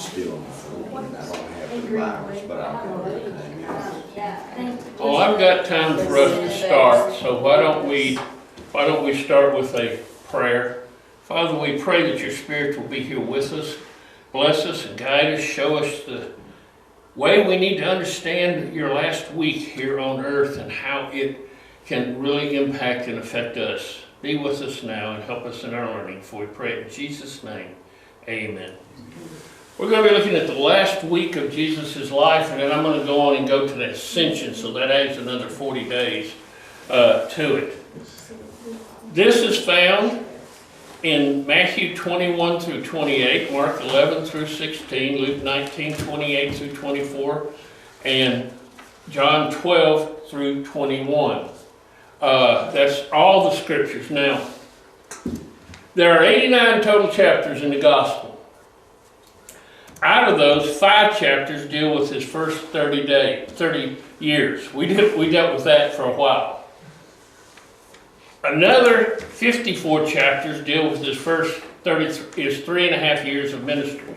still on the floor, and I don't have the virus, but I'll have everything else. Well, I've got time for us to start, so why don't we start with a prayer? Father, we pray that your Spirit will be here with us, bless us and guide us, show us the way we need to understand your last week here on earth and how it can really impact and affect us. Be with us now and help us in our learning, for we pray in Jesus' name. Amen. We're going to be looking at the last week of Jesus' life, and then I'm going to go on and go to the ascension, so that adds another 40 days to it. This is found in Matthew 21 through 28, Mark 11 through 16, Luke 19, 28 through 24, and John 12 through 21. That's all the scriptures. Now, there are 89 total chapters in the gospel. Out of those, 5 chapters deal with his first 30 years. We dealt with that for a while. Another 54 chapters deal with his first 3.5 years of ministry.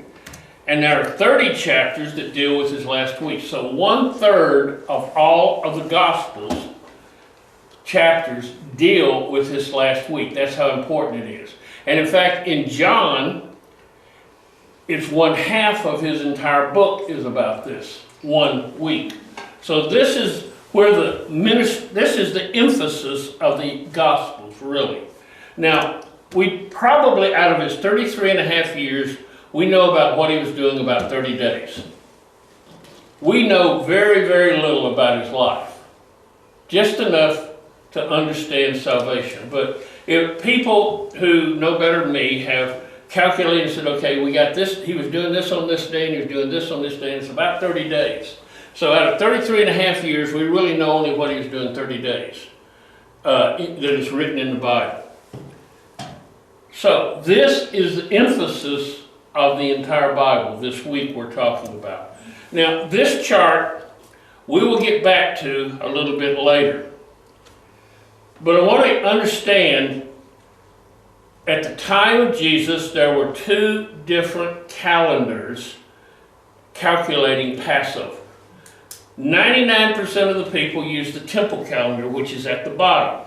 And there are 30 chapters that deal with his last week. So 1/3 of all of the Gospels chapters deal with his last week. That's how important it is. And in fact, in John, it's 1/2 of his entire book is about this 1 week. So this is where this is the emphasis of the Gospels, really. Now, we probably, out of his 33.5 years, we know about what he was doing about 30 days. We know very, very little about his life. Just enough to understand salvation. But if people who know better than me have calculated and said, okay, we got this, he was doing this on this day, and he was doing this on this day, and it's about 30 days. So out of 33.5 years, we really know only what he was doing 30 days that is written in the Bible. So this is the emphasis of the entire Bible this week we're talking about. Now, this chart we will get back to a little bit later. But I want to understand, at the time of Jesus, there were 2 different calendars calculating Passover. 99% of the people use the temple calendar, which is at the bottom.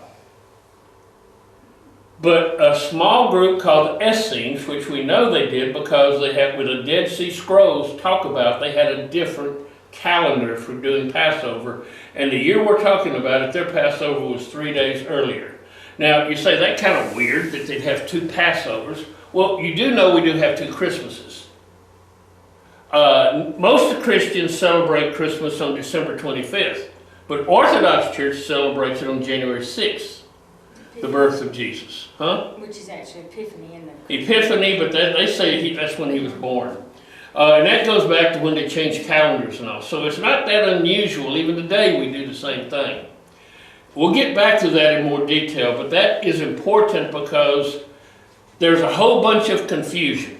But a small group called the Essenes, which we know they did because they had, with the Dead Sea Scrolls talk about, they had a different calendar for doing Passover. And the year we're talking about it, their Passover was 3 days earlier. Now, you say that kind of weird that they'd have 2 Passovers. Well, you do know we do have 2 Christmases. Most of the Christians celebrate Christmas on December 25th, but Orthodox Church celebrates it on January 6th, the birth of Jesus. Huh? Which is actually Epiphany, isn't it? Epiphany, but they say that's when he was born. And that goes back to when they changed calendars and all. So it's not that unusual. Even today we do the same thing. We'll get back to that in more detail, but that is important because there's a whole bunch of confusion.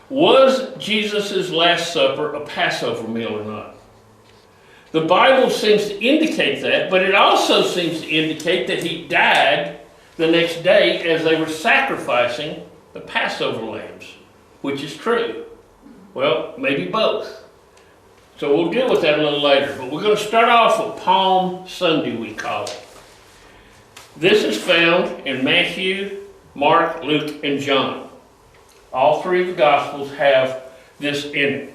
Was Jesus' Last Supper a Passover meal or not? The Bible seems to indicate that, but it also seems to indicate that he died the next day as they were sacrificing the Passover lambs, which is true. Well, maybe both. So we'll deal with that a little later. But we're going to start off with Palm Sunday, we call it. This is found in Matthew, Mark, Luke, and John. All 3 of the Gospels have this in it.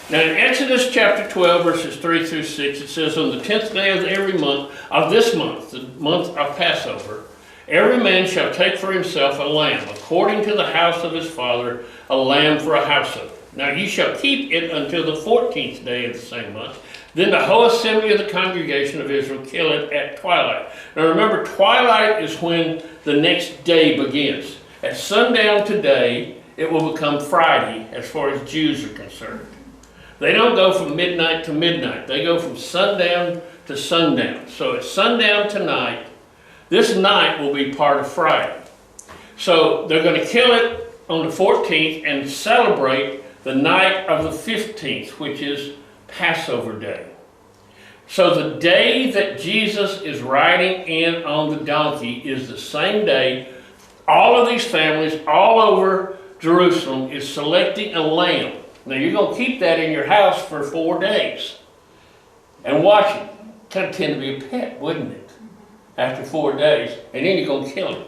Now in Exodus chapter 12, verses 3 through 6, it says, on the 10th day of every month, of this month, the month of Passover, every man shall take for himself a lamb, according to the house of his father, a lamb for a household. Now ye shall keep it until the 14th day of the same month. Then the whole assembly of the congregation of Israel kill it at twilight. Now remember, twilight is when the next day begins. At sundown today, it will become Friday as far as Jews are concerned. They don't go from midnight to midnight. They go from sundown to sundown. So at sundown tonight, this night will be part of Friday. So they're going to kill it on the 14th and celebrate the night of the 15th, which is Passover Day. So the day that Jesus is riding in on the donkey is the same day all of these families all over Jerusalem is selecting a lamb. Now you're going to keep that in your house for 4 days and watch it. Kind of tend to be a pet, wouldn't it? After 4 days, and then you're going to kill it.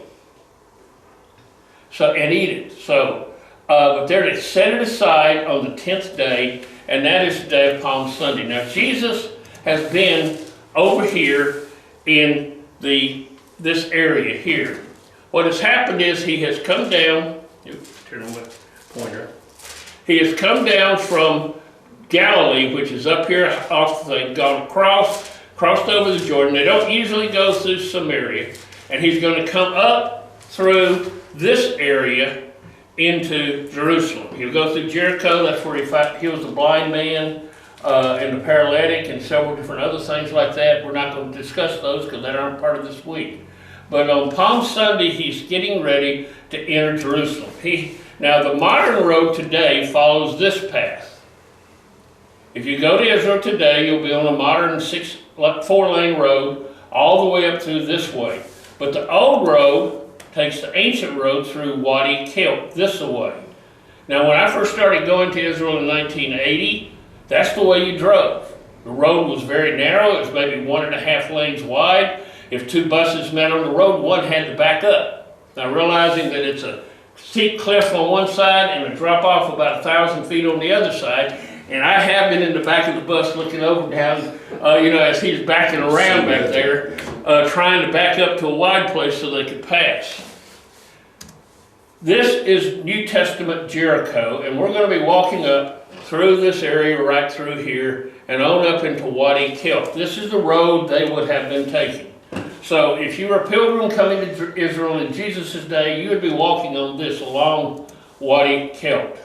So, and eat it. So, but they're to set it aside on the 10th day, and that is the day of Palm Sunday. Now Jesus has been over here in this area here. What has happened is he has come down, turn on my pointer. He has come down from Galilee, which is up here off the thing, gone crossed over the Jordan. They don't usually go through Samaria. And he's going to come up through this area into Jerusalem. He'll go through Jericho. That's where he heals the blind man and the paralytic and several different other things like that. We're not going to discuss those because they aren't part of this week. But on Palm Sunday, he's getting ready to enter Jerusalem. Now, the modern road today follows this path. If you go to Israel today, you'll be on a modern 4-lane road all the way up through this way. But the old road takes the ancient road through Wadi Kelp, this way. Now, when I first started going to Israel in 1980, that's the way you drove. The road was very narrow. It was maybe 1.5 lanes wide. If 2 buses met on the road, one had to back up. Now, realizing that it's a steep cliff on one side and a drop off about 1,000 feet on the other side, and I have been in the back of the bus looking over down, as he's backing around back there, trying to back up to a wide place so they could pass. This is New Testament Jericho, and we're going to be walking up through this area right through here and on up into Wadi Kelp. This is the road they would have been taking. So if you were a pilgrim coming to Israel in Jesus' day, you would be walking on this along Wadi Kelp.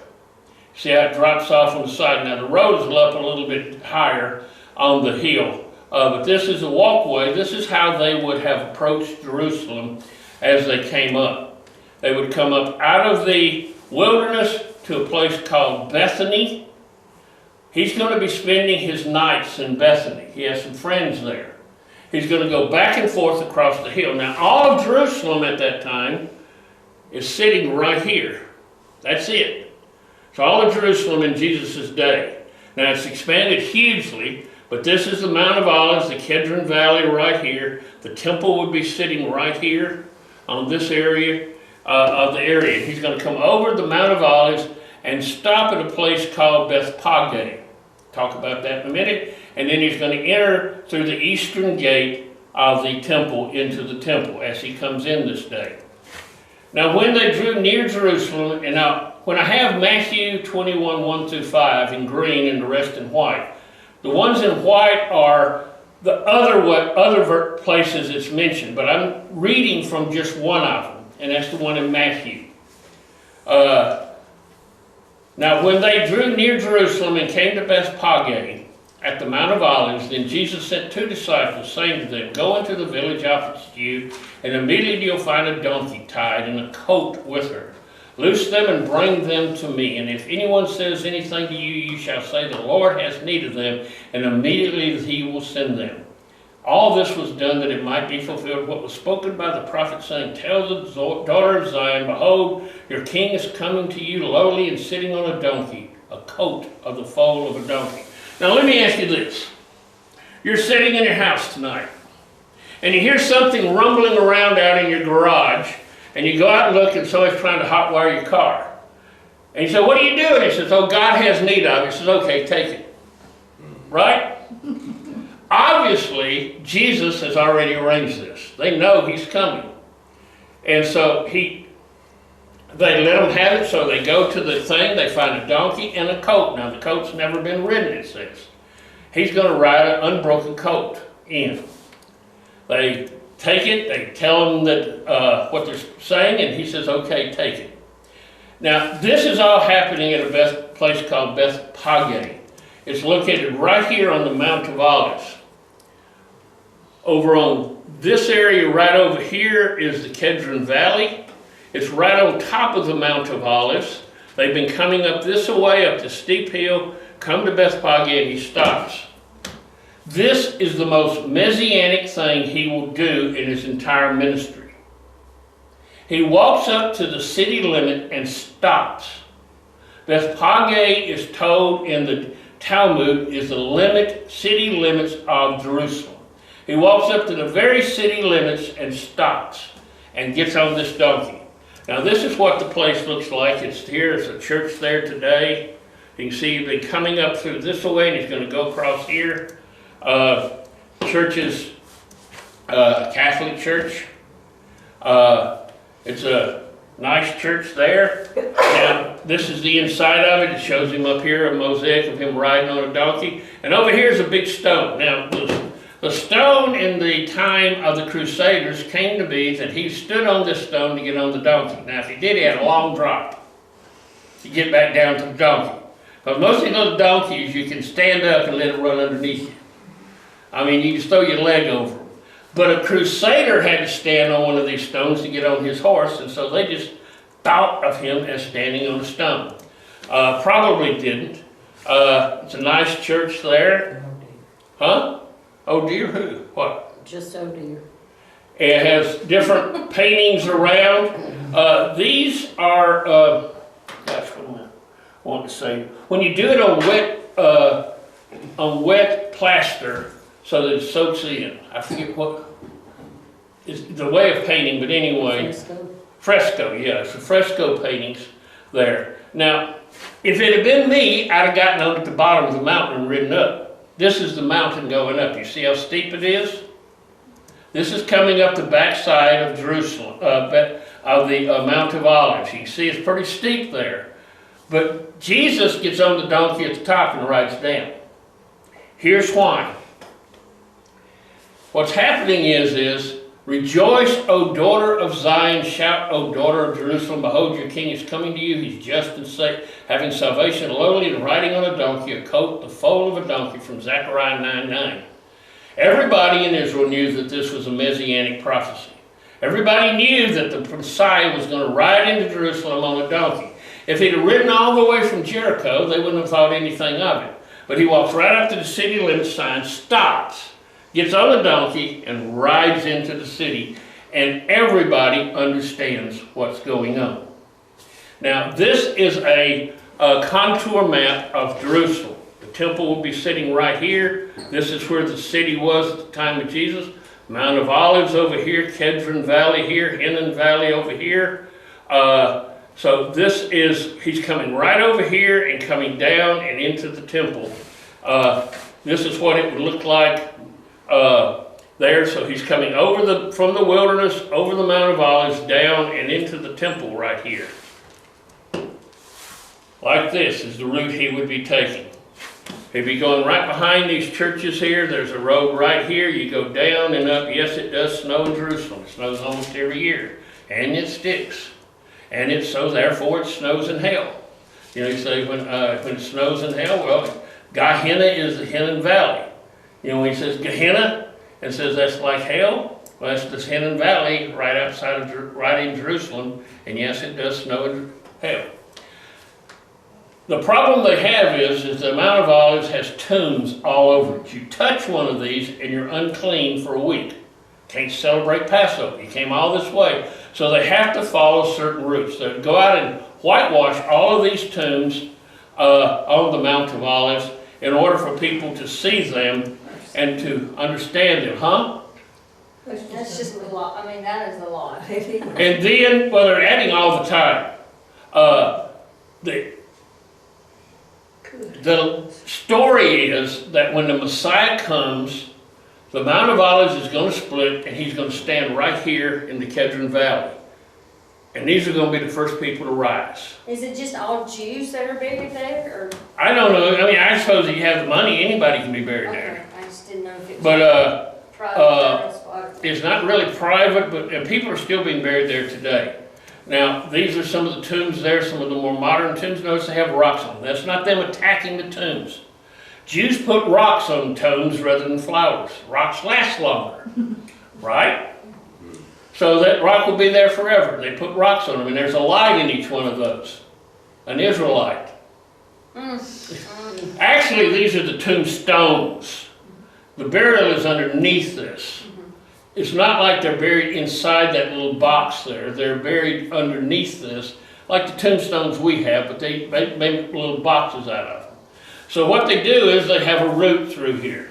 See how it drops off on the side. Now the road is up a little bit higher on the hill, but this is a walkway. This is how they would have approached Jerusalem as they came up. They would come up out of the wilderness to a place called Bethany. He's going to be spending his nights in Bethany. He has some friends there. He's going to go back and forth across the hill. Now, all of Jerusalem at that time is sitting right here. That's it. So all of Jerusalem in Jesus' day. Now, it's expanded hugely, but this is the Mount of Olives, the Kedron Valley right here. The temple would be sitting right here on this area of the area. He's going to come over the Mount of Olives and stop at a place called Bethany. Talk about that in a minute. And then he's going to enter through the eastern gate of the temple into the temple as he comes in this day. Now when they drew near Jerusalem, and now when I have Matthew 21, 1 through 5 in green and the rest in white, the ones in white are the other places it's mentioned, but I'm reading from just one of them, and that's the one in Matthew. Now when they drew near Jerusalem and came to Bethphage at the Mount of Olives, then Jesus sent 2 disciples, saying to them, "Go into the village opposite you, and immediately you'll find a donkey tied and a colt with her. Loose them and bring them to me. And if anyone says anything to you, you shall say, the Lord has need of them, and immediately he will send them." All this was done that it might be fulfilled what was spoken by the prophet, saying, "Tell the daughter of Zion, behold, your king is coming to you lowly and sitting on a donkey, a colt of the foal of a donkey." Now let me ask you this. You're sitting in your house tonight, and you hear something rumbling around out in your garage, and you go out and look, and somebody's trying to hotwire your car. And you say, "What are you doing?" He says, "Oh, God has need of it." He says, "Okay, take it." Right? Obviously, Jesus has already arranged this. They know he's coming. And so they let him have it, so they go to the thing, they find a donkey and a colt. Now, the colt's never been ridden, it says. He's going to ride an unbroken colt in. They take it, they tell him that what they're saying, and he says, "Okay, take it." Now, this is all happening at a place called Bethphage. It's located right here on the Mount of Olives. Over on this area right over here is the Kedron Valley. It's right on top of the Mount of Olives. They've been coming up this way, up the steep hill, come to Bethphage, and he stops. This is the most messianic thing he will do in his entire ministry. He walks up to the city limit and stops. Bethphage is told in the Talmud is the city limits of Jerusalem. He walks up to the very city limits and stops and gets on this donkey. Now this is what the place looks like. There's a church there today. You can see he's coming up through this way and he's going to go across here. Church is a Catholic church. It's a nice church there. Now this is the inside of it. It shows him up here, a mosaic of him riding on a donkey. And over here is a big stone. Now the stone in the time of the Crusaders came to be that he stood on this stone to get on the donkey. Now if he did, he had a long drop to get back down to the donkey. Because most of those donkeys, you can stand up and let it run underneath you. I mean, you can throw your leg over them. But a crusader had to stand on one of these stones to get on his horse, and so they just thought of him as standing on a stone. Probably didn't. It's a nice church there. Huh? Oh dear who? What? Just oh dear. It has different paintings around. These are, gosh, what am I wanting to say? When you do it on wet plaster so that it soaks in. I forget what is the way of painting, but anyway. Fresco, yeah, it's the fresco paintings there. Now, if it had been me, I'd have gotten on at the bottom of the mountain and ridden up. This is the mountain going up. You see how steep it is? This is coming up the backside of Jerusalem, of the Mount of Olives. You can see it's pretty steep there. But Jesus gets on the donkey at the top and rides down. Here's why. What's happening is, rejoice, O daughter of Zion, shout, O daughter of Jerusalem, behold, your king is coming to you. He's just and safe, having salvation, lowly and riding on a donkey, a colt, the foal of a donkey, from Zechariah 9:9. Everybody in Israel knew that this was a messianic prophecy. Everybody knew that the Messiah was going to ride into Jerusalem on a donkey. If he'd have ridden all the way from Jericho, they wouldn't have thought anything of it. But he walks right up to the city limit sign, stops, gets on the donkey, and rides into the city. And everybody understands what's going on. Now, this is a contour map of Jerusalem. The temple will be sitting right here. This is where the city was at the time of Jesus. Mount of Olives over here, Kedron Valley here, Hinnom Valley over here. So this is, he's coming right over here and coming down and into the temple. This is what it would look like there. So he's coming over from the wilderness, over the Mount of Olives, down and into the temple right here. Like this is the route he would be taking. He'd be going right behind these churches here. There's a road right here. You go down and up. Yes, it does snow in Jerusalem. It snows almost every year. And it sticks. And so therefore it snows in hell. You know, you say when it snows in hell, well, Gehenna is the Hinnom Valley. You know, when he says Gehenna and says that's like hell, well, that's the Hinnom Valley right outside of, right in Jerusalem. And yes, it does snow in hell. The problem they have is the Mount of Olives has tombs all over it. You touch one of these and you're unclean for a week. Can't celebrate Passover. You came all this way. So they have to follow certain routes. They go out and whitewash all of these tombs on the Mount of Olives in order for people to see them and to understand them. Huh? That's just a lot. I mean, that is a lot. And then, well, they're adding all the time. The story is that when the Messiah comes, the Mount of Olives is going to split and he's going to stand right here in the Kedron Valley. And these are going to be the first people to rise. Is it just all Jews that are buried there? Or? I don't know. I mean, I suppose if you have the money, anybody can be buried there. I just didn't know if it was private. It's not really private, but people are still being buried there today. Now, these are some of the tombs there, some of the more modern tombs. Notice they have rocks on them. That's not them attacking the tombs. Jews put rocks on tombs rather than flowers. Rocks last longer, right? So that rock will be there forever. They put rocks on them, and there's a light in each one of those, an Israelite. Actually, these are the tombstones. The burial is underneath this. it's not like they're buried inside that little box there. They're buried underneath this, like the tombstones we have, but they make little boxes out of them. So what they do is they have a route through here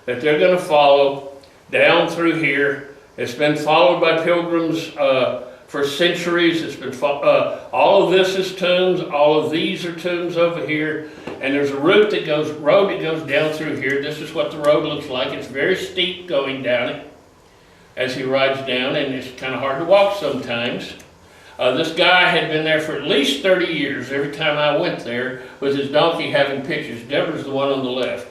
that they're going to follow down through here. It's been followed by pilgrims for centuries. It's been all of this is tombs. All of these are tombs over here. And there's a road that goes down through here. This is what the road looks like. It's very steep going down it as he rides down, and it's kind of hard to walk sometimes. This guy had been there for at least 30 years. Every time I went there with his donkey having pictures. Deborah's the one on the left,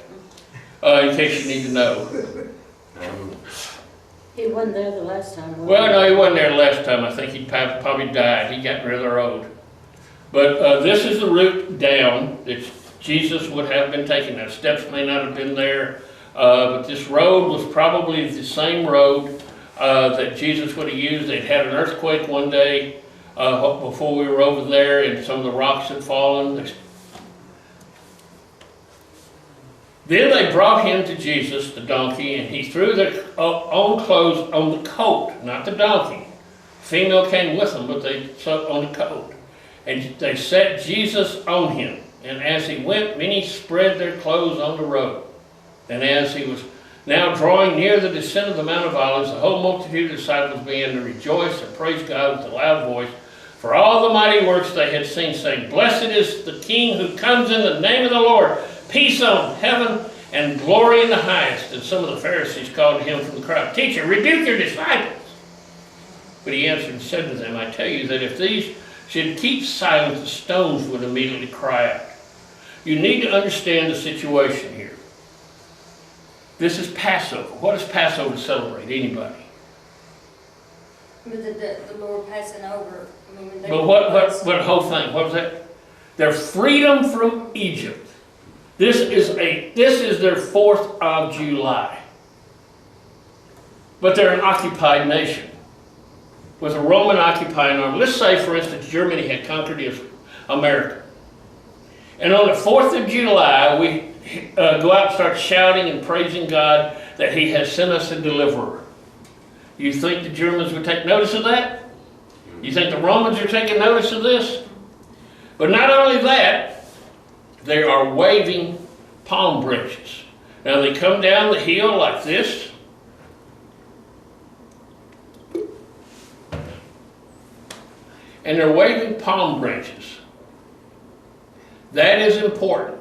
in case you need to know. He wasn't there the last time. Well, no, he wasn't there last time. I think he probably died. He got rather old. But this is the route down that Jesus would have been taking. Now, steps may not have been there, but this road was probably the same road that Jesus would have used. They'd had an earthquake one day before we were over there, and some of the rocks had fallen. Then they brought him to Jesus, the donkey, and he threw their own clothes on the coat, not the donkey. Female came with them, but they sat on the coat. And they set Jesus on him. And as he went, many spread their clothes on the road. And as he was now drawing near the descent of the Mount of Olives, the whole multitude of disciples began to rejoice and praise God with a loud voice for all the mighty works they had seen, saying, "Blessed is the King who comes in the name of the Lord. Peace on heaven and glory in the highest." And some of the Pharisees called to him from the crowd, "Teacher, rebuke your disciples." But he answered and said to them, "I tell you that if these should keep silent, the stones would immediately cry out." You need to understand the situation here. This is Passover. What does Passover celebrate? Anybody? But the Lord passing over. I mean, But what whole thing? What was that? Their freedom from Egypt. This is their 4th of July. But they're an occupied nation with a Roman occupying army. Let's say, for instance, Germany had conquered America. And on the 4th of July, we go out and start shouting and praising God that he has sent us a deliverer. You think the Germans would take notice of that? You think the Romans are taking notice of this? But not only that, they are waving palm branches. Now they come down the hill like this. And they're waving palm branches. That is important.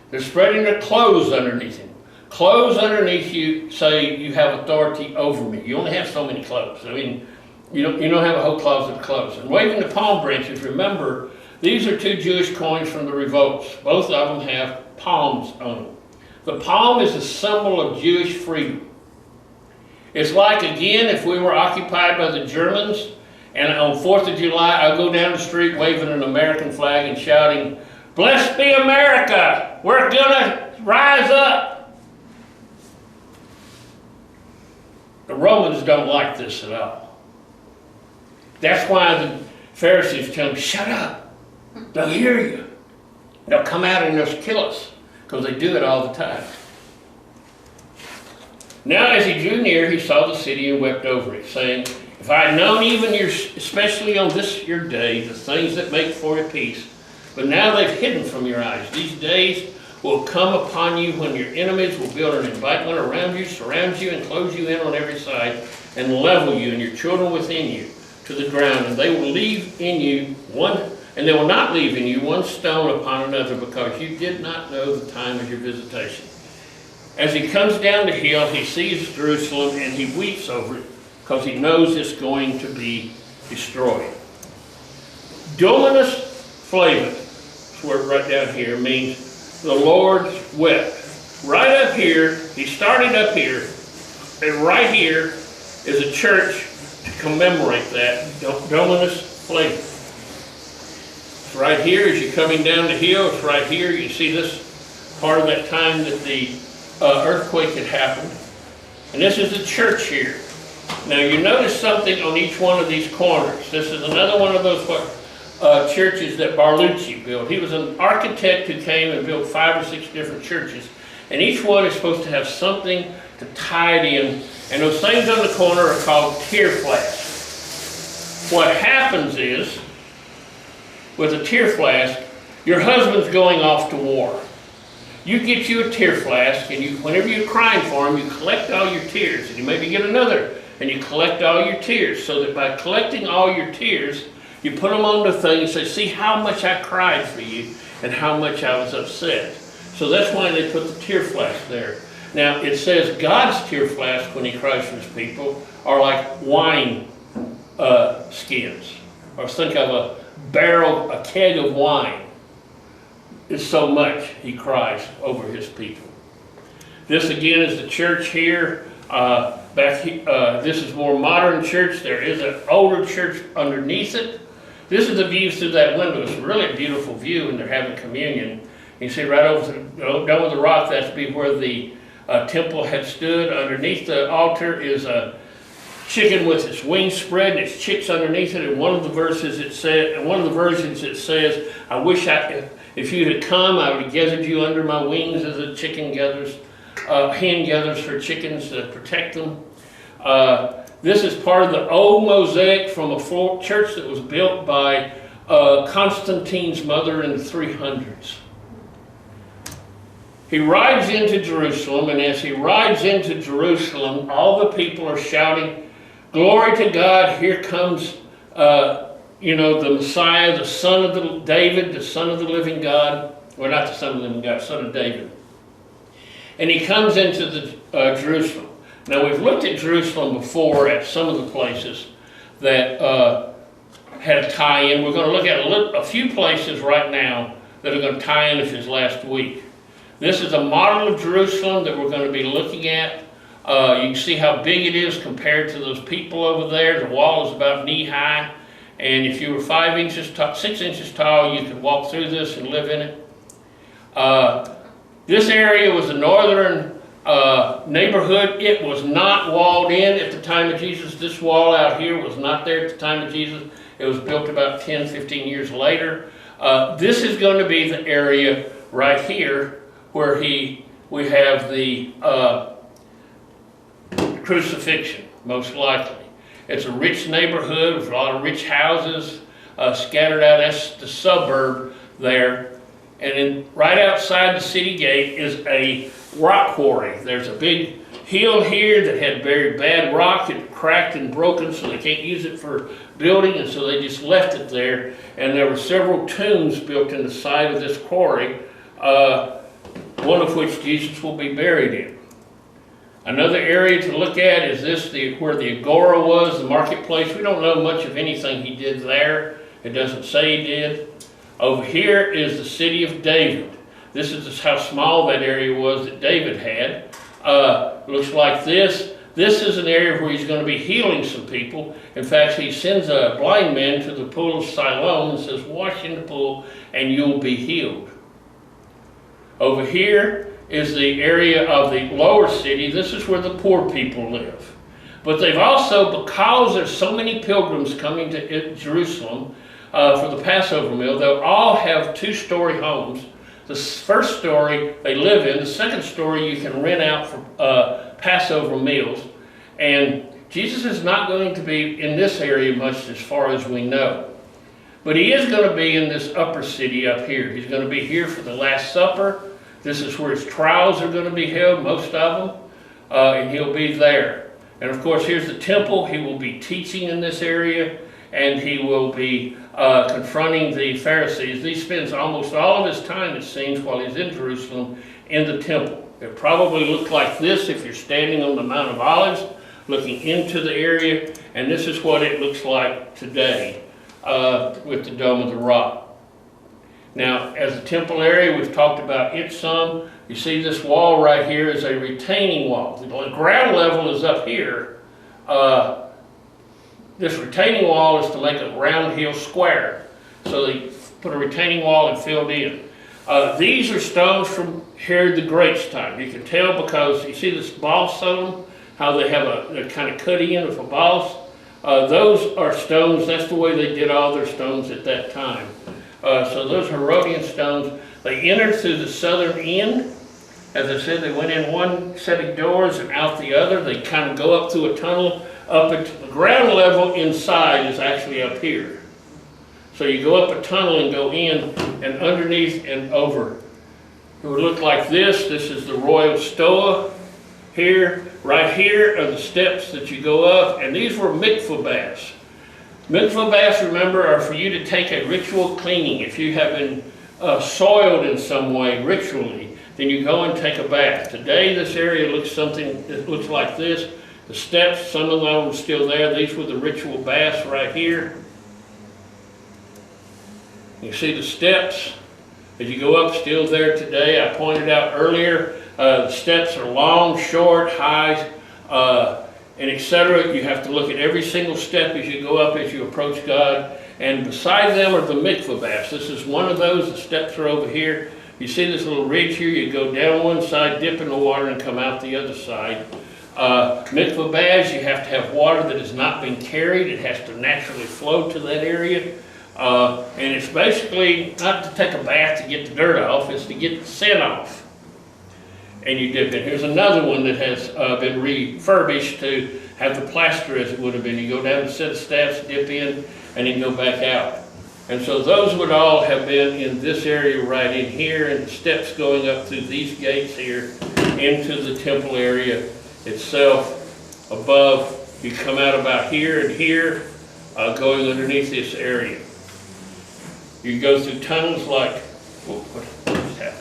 They're spreading their clothes underneath him. Clothes underneath you say you have authority over me. You only have so many clothes. I mean, you don't have a whole closet of clothes. And waving the palm branches, remember, these are 2 Jewish coins from the revolts. Both of them have palms on them. The palm is a symbol of Jewish freedom. It's like, again, if we were occupied by the Germans, and on 4th of July, I'll go down the street waving an American flag and shouting, "Blessed be America! We're gonna rise up!" The Romans don't like this at all. That's why the Pharisees tell them, "Shut up! They'll hear you. They'll come out and they'll kill us," because they do it all the time. Now as he drew near, he saw the city and wept over it, saying, "If I had known even especially on this your day, the things that make for your peace, but now they've hidden from your eyes. These days will come upon you when your enemies will build an embankment around you, surround you, and close you in on every side, and level you and your children within you to the ground. And they will not leave in you one stone upon another, because you did not know the time of your visitation." As he comes down the hill, he sees Jerusalem and he weeps over it, because he knows it's going to be destroyed. Dominus Flevit, this word right down here, means the Lord wept. Right up here, he started up here, and right here is a church to commemorate that, Dominus Flevit. It's right here as you're coming down the hill. It's right here. You see this part of that time that the earthquake had happened. And this is the church here. Now you notice something on each one of these corners. This is another one of those churches that Barlucci built. He was an architect who came and built 5 or 6 different churches. And each one is supposed to have something to tie it in And those things on the corner are called tear flasks. What happens is, with a tear flask, your husband's going off to war. You get you a tear flask, and whenever you're crying for him, you collect all your tears, and you maybe get another, and you collect all your tears, so that by collecting all your tears, you put them on the thing and say, see how much I cried for you, and how much I was upset. So that's why they put the tear flask there. Now, it says God's tear flask, when he cries for his people, are like wine skins. Or think of a barrel, a keg of wine. It's so much he cries over his people. This again is the church here. This is more modern church. There is an older church underneath it. This is the view through that window. It's a really beautiful view, and they're having communion. You see right down with the rock, that's be where the temple had stood. Underneath the altar is a chicken with its wings spread, and its chicks underneath it. In one of the verses it said, in one of the versions it says, "I wish if you had come, I would have gathered you under my wings as a chicken gathers, hen gathers her chickens to protect them." This is part of the old mosaic from a church that was built by Constantine's mother in the 300s. He rides into Jerusalem, and as he rides into Jerusalem, all the people are shouting, "Glory to God, here comes the Messiah, the son of David, the son of the living God." Well, not the son of the living God, son of David. And he comes into Jerusalem. Now, we've looked at Jerusalem before at some of the places that had a tie-in. We're going to look at a few places right now that are going to tie in with his last week. This is a model of Jerusalem that we're going to be looking at. You can see how big it is compared to those people over there. The wall is about knee-high. And if you were 6 inches tall, you could walk through this and live in it. This area was a northern neighborhood. It was not walled in at the time of Jesus. This wall out here was not there at the time of Jesus. It was built about 10, 15 years later. This is going to be the area right here where we have the crucifixion, most likely. It's a rich neighborhood with a lot of rich houses scattered out. That's the suburb there. And right outside the city gate is a rock quarry. There's a big hill here that had very bad rock. It cracked and broken, so they can't use it for building, and so they just left it there. And there were several tombs built in the side of this quarry, one of which Jesus will be buried in. Another area to look at is this, where the agora was, the marketplace. We don't know much of anything he did there. It doesn't say he did. Over here is the city of David. This is how small that area was that David had. Looks like this. This is an area where he's going to be healing some people. In fact, he sends a blind man to the pool of Siloam and says, "Wash in the pool and you'll be healed." Over here is the area of the lower city. This is where the poor people live. But they've also, because there's so many pilgrims coming to Jerusalem for the Passover meal, they'll all have 2-story homes. The first story they live in, the second story you can rent out for Passover meals. And Jesus is not going to be in this area much as far as we know. But he is going to be in this upper city up here. He's going to be here for the Last Supper. This is where his trials are going to be held, most of them, and he'll be there. And of course, here's the temple. He will be teaching in this area, and he will be confronting the Pharisees. He spends almost all of his time, it seems, while he's in Jerusalem, in the temple. It probably looked like this if you're standing on the Mount of Olives, looking into the area, and this is what it looks like today with the Dome of the Rock. Now, as a temple area, we've talked about it some. You see this wall right here is a retaining wall. The ground level is up here. This retaining wall is to make a round hill square. So they put a retaining wall and filled in. These are stones from Herod the Great's time. You can tell because you see this boss on them, how they're kind of cut in with a boss. Those are stones. That's the way they did all their stones at that time. So those Herodian stones, they enter through the southern end As I said, they went in one set of doors and out the other. They kind of go up through a tunnel. Up at the ground level inside is actually up here. So you go up a tunnel and go in, and underneath and over. It would look like this. This is the royal stoa. Here, right here are the steps that you go up, and these were mikvah baths. Mikvah baths, remember, are for you to take a ritual cleaning. If you have been soiled in some way ritually, then you go and take a bath. Today, this area looks like this. The steps, some of them are still there. These were the ritual baths right here. You see the steps as you go up, still there today. I pointed out earlier, the steps are long, short, high, and etc. You have to look at every single step as you go up, as you approach God. And beside them are the mikvah baths. This is one of those. The steps are over here. You see this little ridge here? You go down one side, dip in the water, and come out the other side. Mikvah baths, you have to have water that has not been carried. It has to naturally flow to that area. And it's basically not to take a bath to get the dirt off, it's to get the sin off. And you dip in. Here's another one that has been refurbished to have the plaster as it would have been. You go down a set of steps, dip in, and then go back out. And so those would all have been in this area right in here, and the steps going up through these gates here into the temple area itself. Above, you come out about here and here, going underneath this area. You go through tunnels like, what just happened?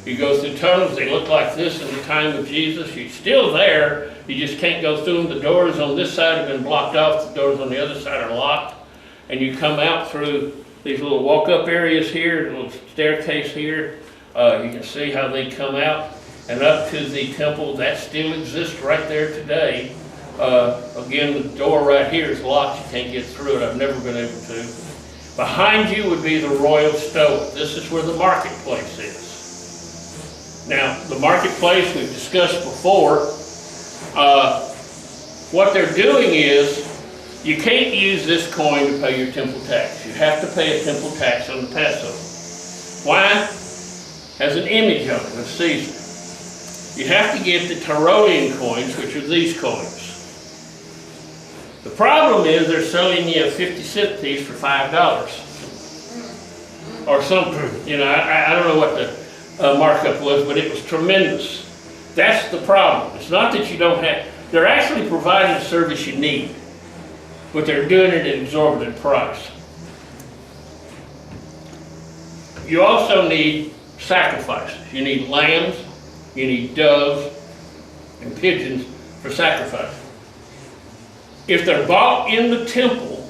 You go through tunnels, they look like this in the time of Jesus. You're still there, you just can't go through them. The doors on this side have been blocked off, the doors on the other side are locked. And you come out through these little walk-up areas here, a little staircase here. You can see how they come out and up to the temple. That still exists right there today. Again, the door right here is locked. You can't get through it. I've never been able to. Behind you would be the royal stoa. This is where the marketplace is. Now, the marketplace we've discussed before. What they're doing is you can't use this coin to pay your temple tax. You have to pay a temple tax on the Passover. Why? Has an image on it of Caesar. You have to get the Tyrolean coins, which are these coins. The problem is they're selling you a 50-cent piece for $5 or something. You know, I don't know what the markup was, but it was tremendous. That's the problem. It's not that you don't have, they're actually providing a service you need, but they're doing it at an exorbitant price. You also need sacrifices. You need lambs, you need doves, and pigeons for sacrifice. If they're bought in the temple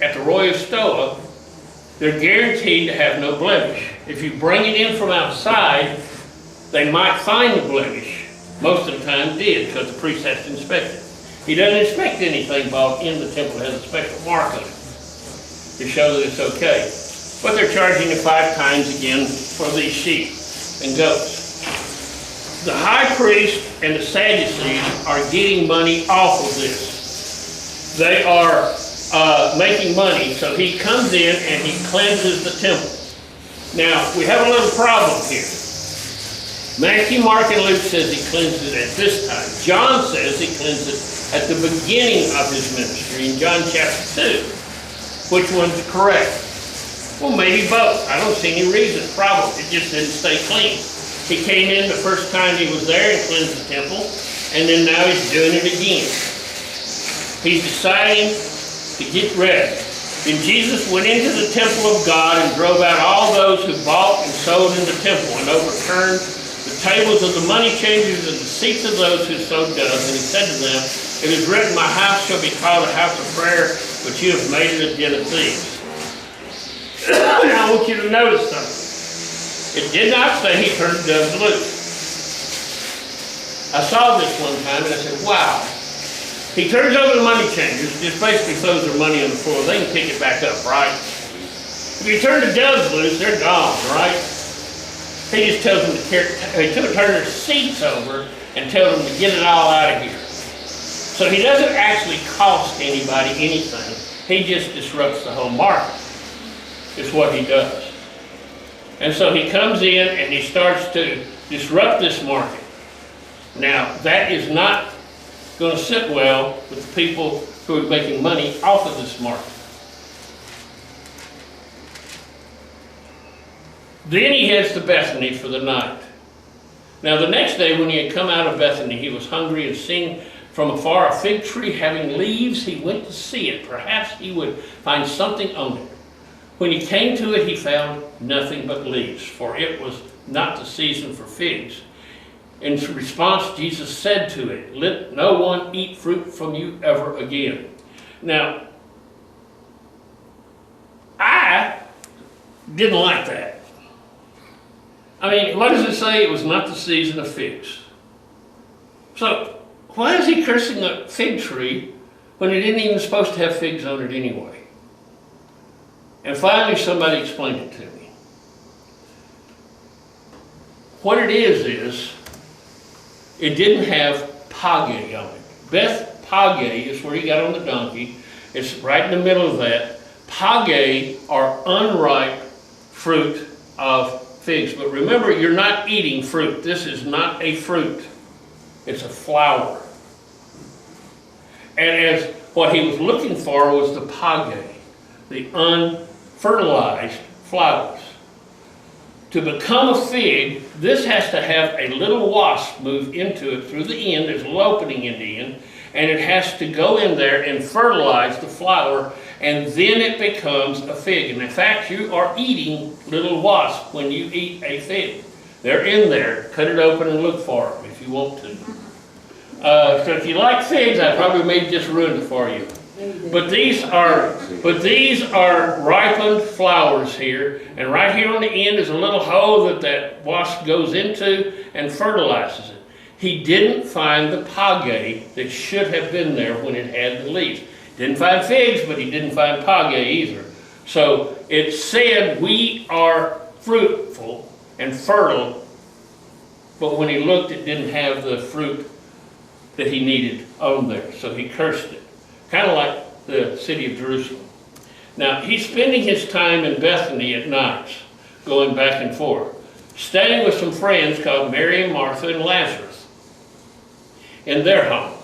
at the royal stoa, they're guaranteed to have no blemish. If you bring it in from outside, they might find the blemish. Most of the time did, because the priest has to inspect it. He doesn't inspect anything bought in the temple that has a special mark on it to show that it's okay. But they're charging you 5 times again for these sheep and goats. The high priest and the Sadducees are getting money off of this. They are making money, so he comes in and he cleanses the temple. Now, we have a little problem here. Matthew, Mark, and Luke says he cleanses it at this time. John says he cleanses it at the beginning of his ministry in John chapter 2. Which one's correct? Well, maybe both. I don't see any reason. Probably. It just didn't stay clean. He came in the first time he was there and cleansed the temple, and then now he's doing it again. He's deciding to get ready. Then Jesus went into the temple of God and drove out all those who bought and sold in the temple, and overturned the tables of the money changers and the seats of those who sold doves. And he said to them, "It is written, my house shall be called a house of prayer, but you have made it a den of thieves." Now I want you to notice something. It did not say he turned the doves loose. I saw this one time and I said, wow. He turns over the money changers, just basically throws their money on the floor. They can pick it back up, right? If you turn the doves loose, they're gone, right? He just tells them to turn their seats over and tell them to get it all out of here. So he doesn't actually cost anybody anything. He just disrupts the whole market. Is what he does. And so he comes in and he starts to disrupt this market. Now, that is not going to sit well with the people who are making money off of this market. Then he heads to Bethany for the night. Now the next day when he had come out of Bethany, he was hungry, and seeing from afar a fig tree having leaves, he went to see it. Perhaps he would find something on it. When he came to it, he found nothing but leaves, for it was not the season for figs. In response, Jesus said to it, "Let no one eat fruit from you ever again." Now, I didn't like that. I mean, what does it say? It was not the season of figs. So, why is he cursing a fig tree when it isn't even supposed to have figs on it anyway? And finally, somebody explained it to me. What it is it didn't have page on it. Bethpage is where he got on the donkey. It's right in the middle of that. Page are unripe fruit of figs. But remember, you're not eating fruit. This is not a fruit. It's a flower. And as what he was looking for was the page, the unfertilized flowers. To become a fig, this has to have a little wasp move into it through the end. There's a little opening in the end, and it has to go in there and fertilize the flower, and then it becomes a fig. And in fact, you are eating little wasps when you eat a fig. They're in there. Cut it open and look for them if you want to. So if you like figs, I probably may have just ruined it for you. But these are ripened flowers here, and right here on the end is a little hole that wasp goes into and fertilizes it. He didn't find the page that should have been there when it had the leaves. Didn't find figs, but he didn't find page either. So it said we are fruitful and fertile, but when he looked, it didn't have the fruit that he needed on there. So he cursed it. Kind of like the city of Jerusalem. Now, he's spending his time in Bethany at nights, going back and forth, staying with some friends called Mary and Martha and Lazarus in their home.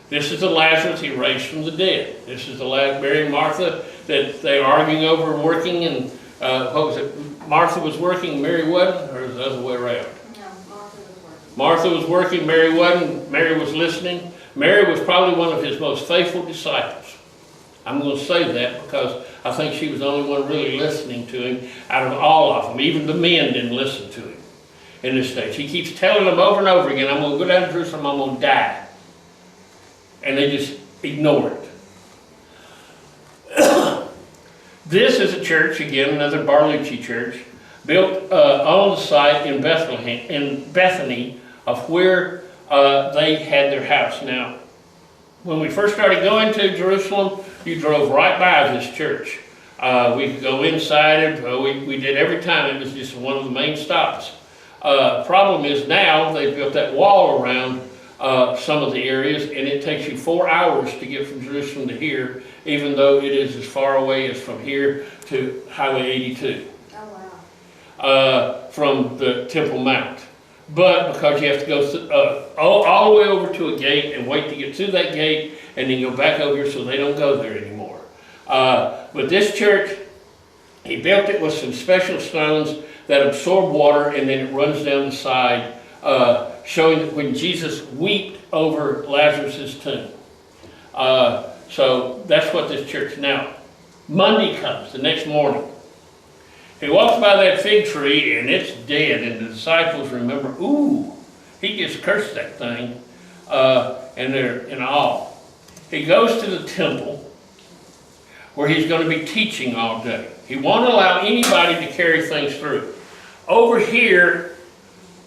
This is the Lazarus he raised from the dead. This is the Mary and Martha that they're arguing over working, and what was it? Martha was working, Mary wasn't, or was it the other way around? No, Martha was working. Martha was working, Mary wasn't. Mary was listening. Mary was probably one of his most faithful disciples. I'm going to say that because I think she was the only one really listening to him out of all of them. Even the men didn't listen to him in this stage. He keeps telling them over and over again, "I'm going to go down to Jerusalem, I'm going to die." And they just ignore it. This is a church, again, another Barlucci church, built on the site in Bethany of where they had their house. Now, when we first started going to Jerusalem, you drove right by this church. We could go inside it. We did every time. It was just one of the main stops. Problem is now they've built that wall around some of the areas, and it takes you 4 hours to get from Jerusalem to here, even though it is as far away as from here to Highway 82. Oh, wow. From the Temple Mount. But because you have to go all the way over to a gate and wait to get to that gate, and then go back over here, so they don't go there anymore. But this church, he built it with some special stones that absorb water, and then it runs down the side, showing that when Jesus wept over Lazarus' tomb. So that's what this church now. Monday comes, the next morning. He walks by that fig tree, and it's dead, and the disciples remember, ooh, he just cursed that thing, and they're in awe. He goes to the temple, where he's going to be teaching all day. He won't allow anybody to carry things through. Over here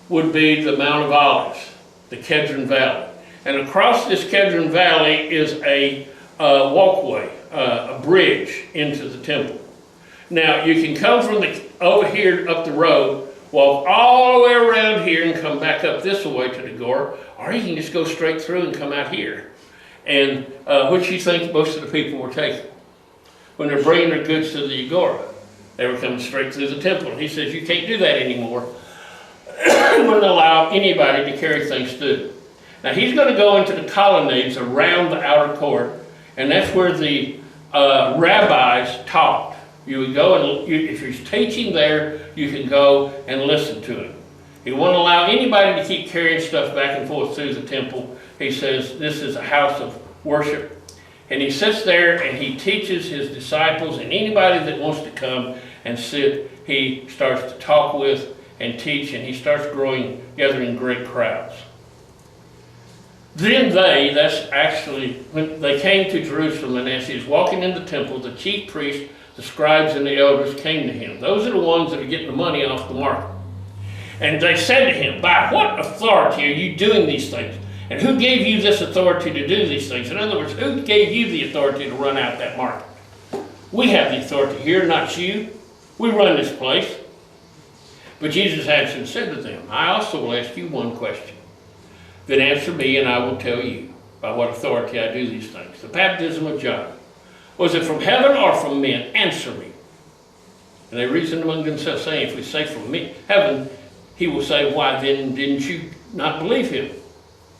would be the Mount of Olives, the Kedron Valley. And across this Kedron Valley is a walkway, a bridge into the temple. Now, you can come from over here up the road, walk all the way around here and come back up this way to the Agora, or you can just go straight through and come out here. And which you think most of the people were taking when they're bringing their goods to the Agora. They were coming straight through the temple. And he says, you can't do that anymore. He wouldn't allow anybody to carry things through. Now he's going to go into the colonnades around the outer court, and that's where the rabbis taught. You would go and if he's teaching there, you can go and listen to him. He won't allow anybody to keep carrying stuff back and forth through the temple. He says this is a house of worship. And he sits there and he teaches his disciples and anybody that wants to come and sit, he starts to talk with and teach, and he starts gathering great crowds. Then that's actually, when they came to Jerusalem, and as he was walking in the temple, the chief priests, the scribes, and the elders came to him. Those are the ones that are getting the money off the market. And they said to him, by what authority are you doing these things? And who gave you this authority to do these things? In other words, who gave you the authority to run out that market? We have the authority here, not you. We run this place. But Jesus answered and said to them, I also will ask you one question. Then answer me, and I will tell you by what authority I do these things. The baptism of John, was it from heaven or from men? Answer me. And they reasoned among themselves, saying, if we say from heaven, he will say, why then didn't you not believe him?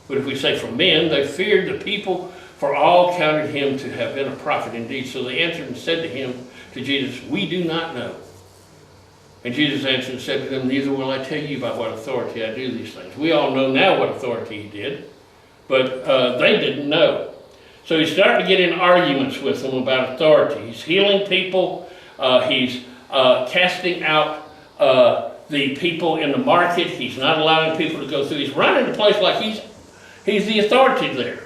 But if we say from men, they feared the people, for all counted him to have been a prophet indeed. So they answered and said to Jesus, we do not know. And Jesus answered and said to them, neither will I tell you by what authority I do these things. We all know now what authority he did, but they didn't know. So he's starting to get in arguments with them about authority. He's healing people. He's casting out the people in the market. He's not allowing people to go through. He's running the place like he's the authority there.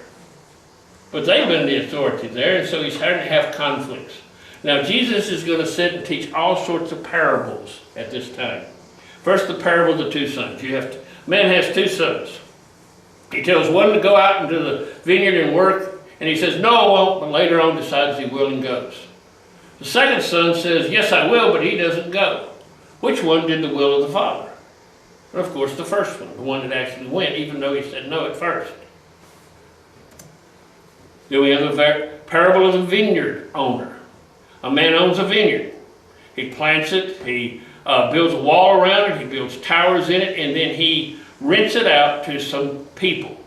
But they've been the authority there, and so he's starting to have conflicts. Now, Jesus is going to sit and teach all sorts of parables at this time. First, the parable of the two sons. Man has two sons. He tells one to go out into the vineyard and work, and he says, no, I won't, but later on decides he will and goes. The second son says, yes, I will, but he doesn't go. Which one did the will of the Father? And of course, the first one, the one that actually went, even though he said no at first. Then we have the parable of the vineyard owner. A man owns a vineyard. He plants it, he builds a wall around it, he builds towers in it, and then he rents it out to some people.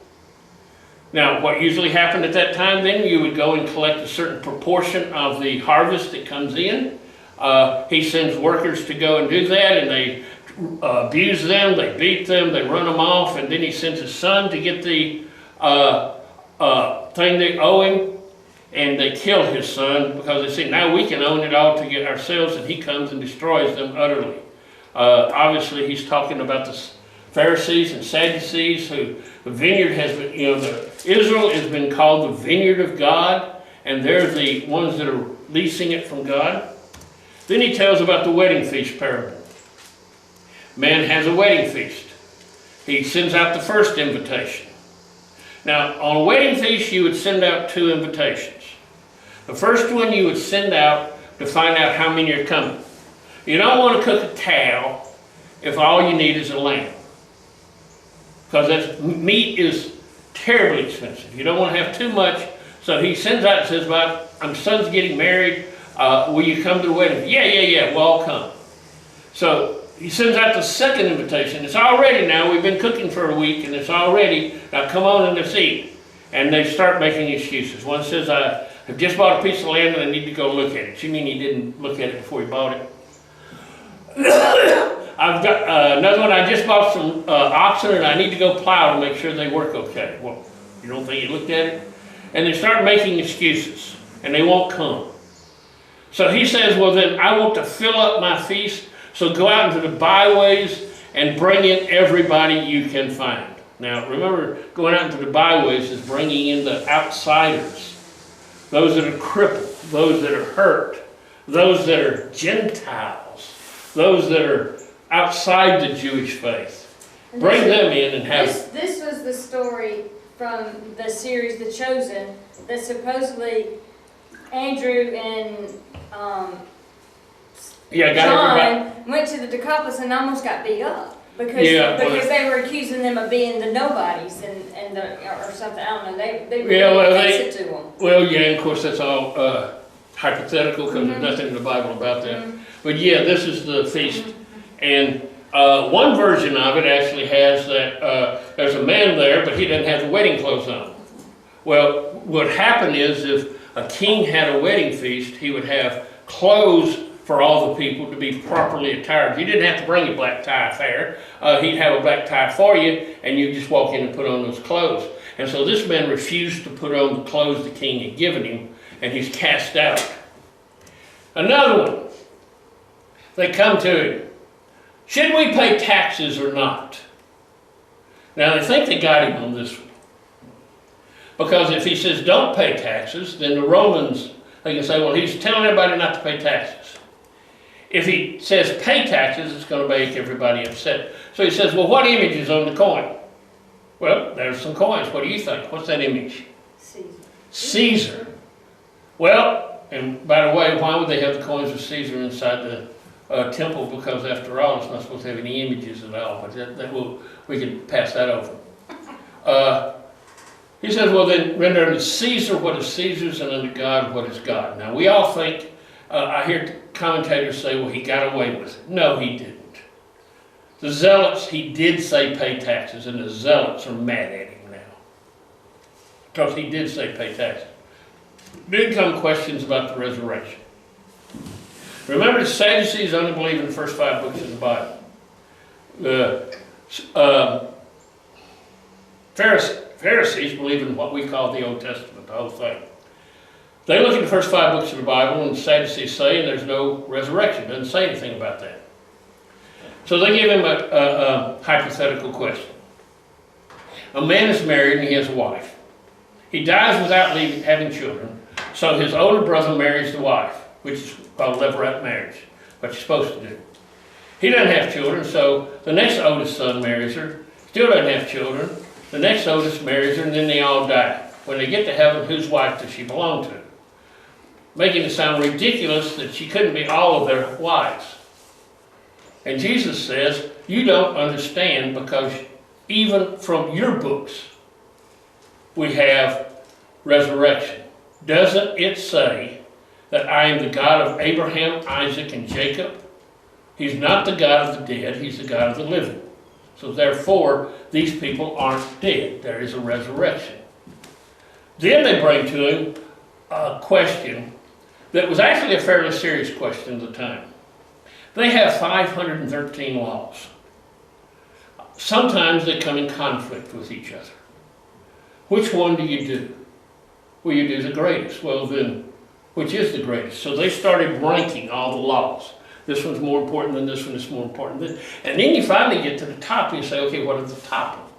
Now, what usually happened at that time then, you would go and collect a certain proportion of the harvest that comes in. He sends workers to go and do that, and they abuse them, they beat them, they run them off, and then he sends his son to get the thing they owe him. And they kill his son because they say, now we can own it all to get ourselves, and he comes and destroys them utterly. Obviously, he's talking about the Pharisees and Sadducees, who the vineyard has been, Israel has been called the vineyard of God, and they're the ones that are leasing it from God. Then he tells about the wedding feast parable. Man has a wedding feast. He sends out the first invitation. Now, on a wedding feast, you would send out two invitations. The first one you would send out to find out how many are coming. You don't want to cook a cow if all you need is a lamb, because meat is terribly expensive. You don't want to have too much. So he sends out and says, my son's getting married. Will you come to the wedding? Yeah, we'll all come. So he sends out the second invitation. It's all ready now. We've been cooking for a week, and it's all ready. Now come on and let's eat. And they start making excuses. One says, I've just bought a piece of land and I need to go look at it. You mean he didn't look at it before he bought it? I've got another one. I just bought some oxen and I need to go plow to make sure they work okay. Well, you don't think he looked at it? And they start making excuses, and they won't come. So he says, well then, I want to fill up my feast. So go out into the byways and bring in everybody you can find. Now remember, going out into the byways is bringing in the outsiders. Those that are crippled, those that are hurt, those that are Gentiles, those that are outside the Jewish faith. Bring them in and have... This was the story from the series The Chosen, that supposedly Andrew and John went to the Decapolis and almost got beat up because they were accusing them of being the nobodies or something. I don't know. They really fix it to them. Well, yeah, of course that's all hypothetical because there's nothing in the Bible about that. But yeah, this is the feast. And one version of it actually has that there's a man there, but he doesn't have the wedding clothes on. Well, what happened is if a king had a wedding feast, he would have clothes for all the people to be properly attired. You didn't have to bring a black tie affair. He'd have a black tie for you, and you just walk in and put on those clothes. And so this man refused to put on the clothes the king had given him, and he's cast out. Another one. They come to him. Should we pay taxes or not? Now they think they got him on this one. Because if he says don't pay taxes, then the Romans, they can say, well, he's telling everybody not to pay taxes. If he says pay taxes, it's going to make everybody upset. So he says, well, what image is on the coin? Well, there's some coins. What do you think? What's that image? Caesar. Caesar. Well, and by the way, why would they have the coins of Caesar inside the temple? Because after all, it's not supposed to have any images at all. But we can pass that over. He says, well, then render unto Caesar what is Caesar's and unto God what is God. Now, we all think, I hear commentators say, well, he got away with it. No, he didn't. The zealots, he did say pay taxes, and the zealots are mad at him now. Because he did say pay taxes. Then come questions about the resurrection. Remember, the Sadducees only believe in the first 5 books of the Bible. The Pharisees believe in what we call the Old Testament, the whole thing. They look at the first 5 books of the Bible, and the Sadducees say, and there's no resurrection. It doesn't say anything about that. So they give him a hypothetical question. A man is married and he has a wife. He dies without having children, so his older brother marries the wife, which is called levirate marriage, what you're supposed to do. He doesn't have children, so the next oldest son marries her, still doesn't have children. The next oldest marries her, and then they all die. When they get to heaven, whose wife does she belong to? Making it sound ridiculous that she couldn't be all of their wives. And Jesus says, you don't understand because even from your books, we have resurrection. Doesn't it say that I am the God of Abraham, Isaac, and Jacob? He's not the God of the dead, he's the God of the living. So therefore, these people aren't dead. There is a resurrection. Then they bring to him a question that was actually a fairly serious question at the time. They have 513 laws. Sometimes they come in conflict with each other. Which one do you do? Well, you do the greatest. Well then, which is the greatest? So they started ranking all the laws. This one's more important than this one, is more important than this. And then you finally get to the top and you say, okay, what is the top one?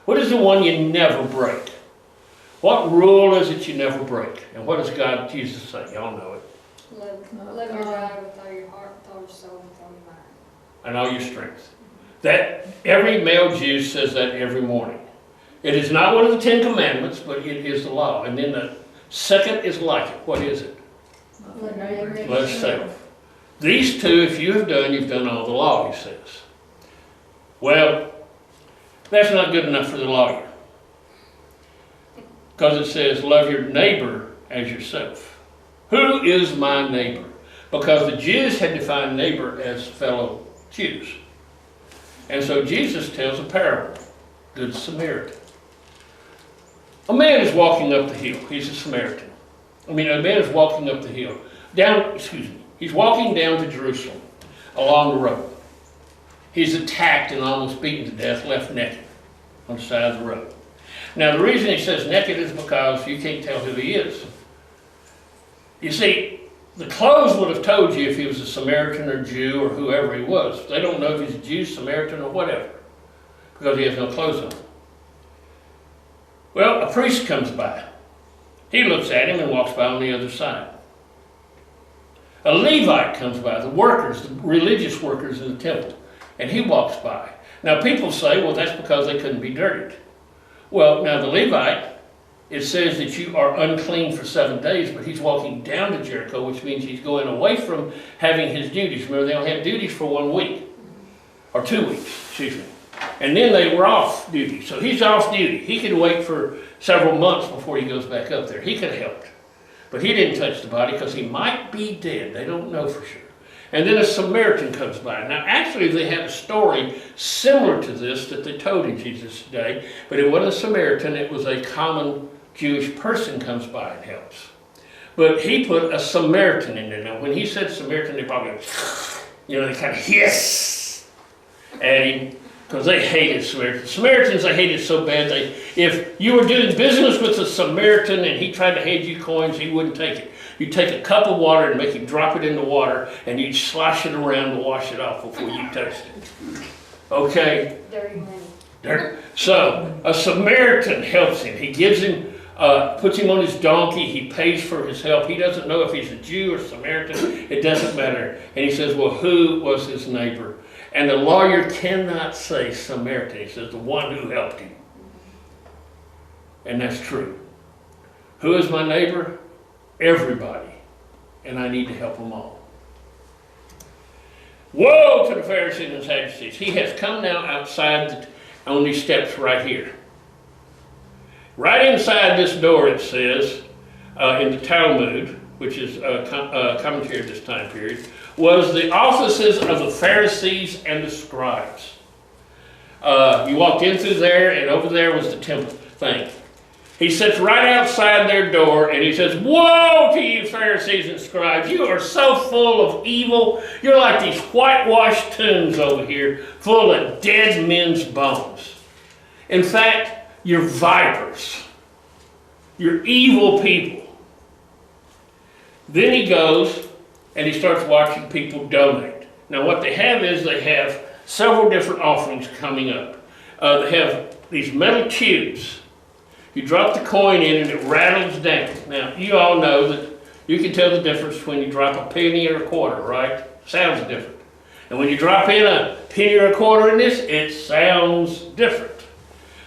What is the one you never break? What rule is it you never break? And what does God, Jesus say? Y'all know it. Love your God with all your heart, with all your soul, with all your mind. And all your strength. That every male Jew says that every morning. It is not one of the 10 commandments, but it is the law. And then the second is like it. What is it? Love self. These two, if you have done, you've done all the law, he says. Well, that's not good enough for the lawyer. Because it says, love your neighbor as yourself. Who is my neighbor? Because the Jews had defined neighbor as fellow Jews. And so Jesus tells a parable, Good Samaritan. A man is walking up the hill. He's a Samaritan. A man is walking up the hill. He's walking down to Jerusalem along the road. He's attacked and almost beaten to death, left naked on the side of the road. Now the reason he says naked is because you can't tell who he is. You see, the clothes would have told you if he was a Samaritan or Jew or whoever he was. They don't know if he's a Jew, Samaritan, or whatever, because he has no clothes on. Well, a priest comes by. He looks at him and walks by on the other side. A Levite comes by, the workers, the religious workers in the temple, and he walks by. Now people say, well, that's because they couldn't be dirtied. Well, now the Levite, it says that you are unclean for 7 days, but he's walking down to Jericho, which means he's going away from having his duties. Remember, they only had duties for 1 week, or 2 weeks, excuse me. And then they were off duty. So he's off duty. He could wait for several months before he goes back up there. He could have helped. But he didn't touch the body because he might be dead. They don't know for sure. And then a Samaritan comes by. Now, actually, they had a story similar to this that they told in Jesus' day, but it wasn't a Samaritan. It was a common Jewish person comes by and helps. But he put a Samaritan in there. Now, when he said Samaritan, they probably, they kind of hiss at him because they hated Samaritans. Samaritans, they hated so bad, if you were doing business with a Samaritan and he tried to hand you coins, he wouldn't take it. You'd take a cup of water and make him drop it in the water, and you'd slosh it around to wash it off before you touched it. Okay? Dirty money. Dirt. So, a Samaritan helps him. He gives him, puts him on his donkey. He pays for his help. He doesn't know if he's a Jew or Samaritan. It doesn't matter. And he says, well, who was his neighbor? And the lawyer cannot say Samaritan. He says, the one who helped him. And that's true. Who is my neighbor? Everybody. And I need to help them all. Woe to the Pharisees and Sadducees. He has come now outside on these steps right here. Right inside this door, it says, in the Talmud, which is a commentary of this time period, was the offices of the Pharisees and the scribes. You walked in through there, and over there was the temple thing. He sits right outside their door, and he says, woe to you Pharisees and scribes, you are so full of evil. You're like these whitewashed tombs over here, full of dead men's bones. In fact, you're vipers. You're evil people. Then he goes, and he starts watching people donate. Now what they have is they have several different offerings coming up. They have these metal tubes. You drop the coin in and it rattles down. Now, you all know that you can tell the difference when you drop a penny or a quarter, right? Sounds different. And when you drop in a penny or a quarter in this, it sounds different.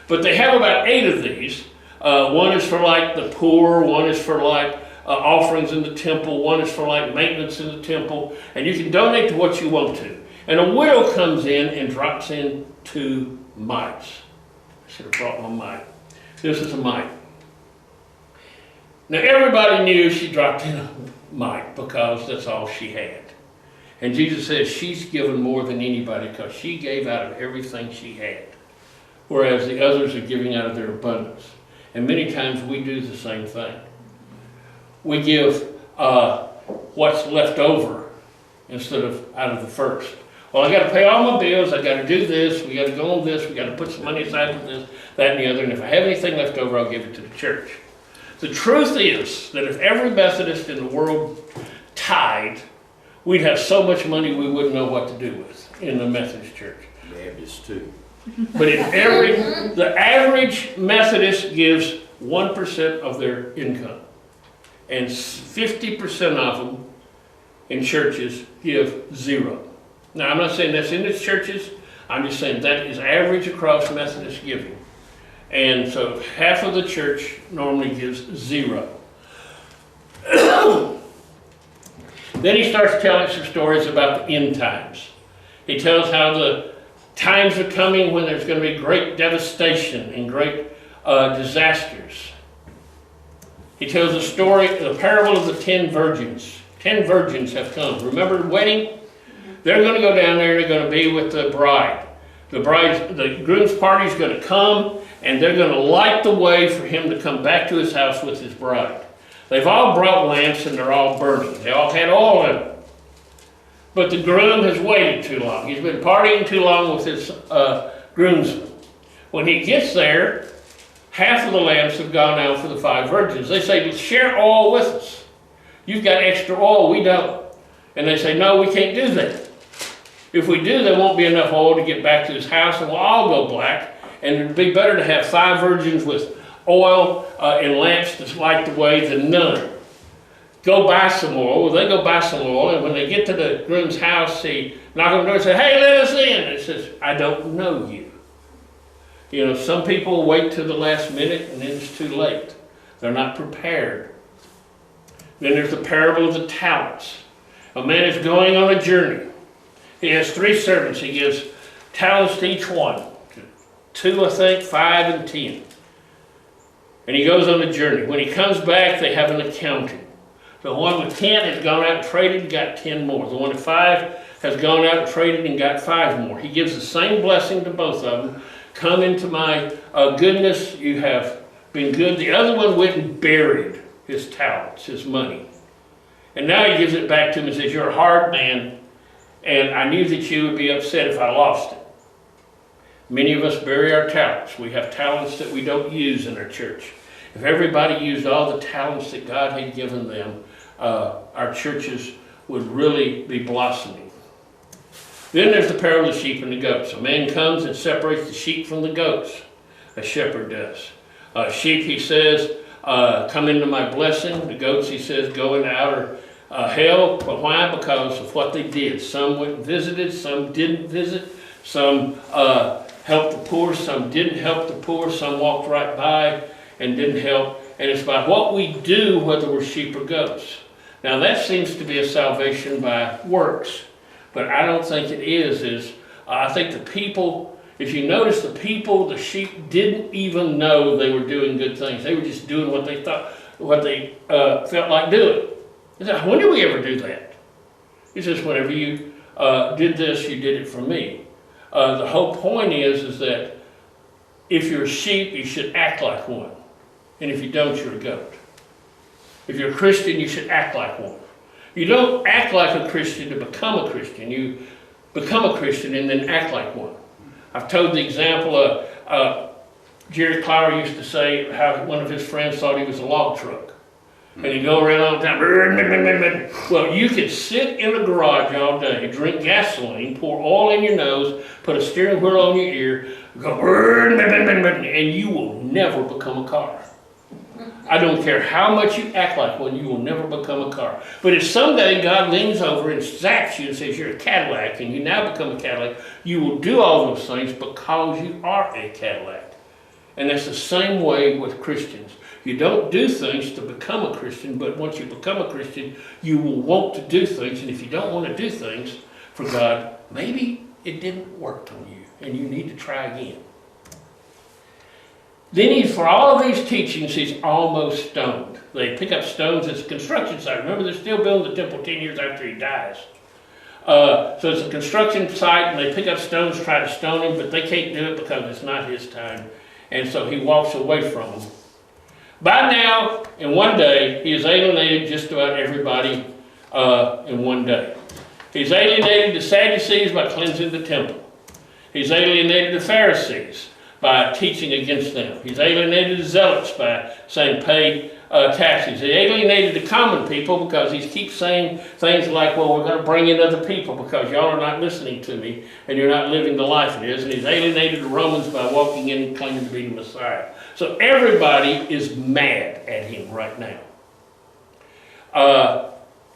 But they have about 8 of these. One is for like the poor, one is for like offerings in the temple, one is for like maintenance in the temple, and you can donate to what you want to. And a widow comes in and drops in 2 mites. I should have brought my mite. This is a mite. Now everybody knew she dropped in a mite because that's all she had. And Jesus says she's given more than anybody because she gave out of everything she had. Whereas the others are giving out of their abundance. And many times we do the same thing. We give what's left over instead of out of the first. Well, I got to pay all my bills, I got to do this, we got to go on this, we got to put some money aside for this, that, and the other, and if I have anything left over, I'll give it to the church. The truth is that if every Methodist in the world tithed, we'd have so much money we wouldn't know what to do with in the Methodist church. Baptists too. But the average Methodist gives 1% of their income, and 50% of them in churches give 0. Now, I'm not saying that's in the churches. I'm just saying that is average across Methodist giving. And so half of the church normally gives 0. Then he starts telling some stories about the end times. He tells how the times are coming when there's going to be great devastation and great disasters. He tells the story, the parable of the 10 virgins. 10 virgins have come. Remember the wedding? They're going to go down there, they're going to be with the bride. The groom's party is going to come, and they're going to light the way for him to come back to his house with his bride. They've all brought lamps, and they're all burning. They all had oil in them. But the groom has waited too long. He's been partying too long with his groomsmen. When he gets there, half of the lamps have gone out for the 5 virgins. They say, share oil with us. You've got extra oil, we don't. And they say, no, we can't do that. If we do, there won't be enough oil to get back to his house, and we'll all go black. And it'd be better to have 5 virgins with oil and lamps to light the way than none. Go buy some oil. Well, they go buy some oil, and when they get to the groom's house, he knock on the door and say, hey, let us in. And it says, I don't know you. You know, some people wait till the last minute, and then it's too late. They're not prepared. Then there's the parable of the talents. A man is going on a journey. He has 3 servants. He gives talents to each one. 2, I think, 5, and 10. And he goes on a journey. When he comes back, they have an accounting. The one with 10 has gone out and traded and got 10 more. The one with 5 has gone out and traded and got 5 more. He gives the same blessing to both of them. Come into my goodness, you have been good. The other one went and buried his talents, his money. And now he gives it back to him and says, you're a hard man, and I knew that you would be upset if I lost it. Many of us bury our talents. We have talents that we don't use in our church. If everybody used all the talents that God had given them, our churches would really be blossoming. Then there's the parable of the sheep and the goats. A man comes and separates the sheep from the goats. A shepherd does. Sheep, he says, come into my blessing. The goats, he says, go into outer hell. But why? Because of what they did. Some went and visited, some didn't visit. Some helped the poor, some didn't help the poor. Some walked right by and didn't help. And it's by what we do, whether we're sheep or goats. Now that seems to be a salvation by works. But I don't think it is. I think the people, if you notice the sheep didn't even know they were doing good things. They were just doing what they thought, what they felt like doing. He said, when did we ever do that? He says, whenever you did this, you did it for me. The whole point is that if you're a sheep, you should act like one. And if you don't, you're a goat. If you're a Christian, you should act like one. You don't act like a Christian to become a Christian. You become a Christian and then act like one. I've told the example Jerry Clower used to say how one of his friends thought he was a log truck. And he'd go around all the time. Well, you could sit in a garage all day, drink gasoline, pour oil in your nose, put a steering wheel on your ear, go, and you will never become a car. I don't care how much you act like one, you will never become a car. But if someday God leans over and zaps you and says you're a Cadillac and you now become a Cadillac, you will do all those things because you are a Cadillac. And that's the same way with Christians. You don't do things to become a Christian, but once you become a Christian, you will want to do things. And if you don't want to do things for God, maybe it didn't work on you and you need to try again. Then for all of these teachings, he's almost stoned. They pick up stones. It's a construction site. Remember, they're still building the temple 10 years after he dies. So it's a construction site, and they pick up stones, try to stone him, but they can't do it because it's not his time. And so he walks away from them. By now, in one day, he has alienated just about everybody in one day. He's alienated the Sadducees by cleansing the temple. He's alienated the Pharisees by teaching against them. He's alienated the Zealots by saying pay taxes. He alienated the common people because he keeps saying things like, well, we're going to bring in other people because y'all are not listening to me and you're not living the life it is. And he's alienated the Romans by walking in and claiming to be the Messiah. So everybody is mad at him right now.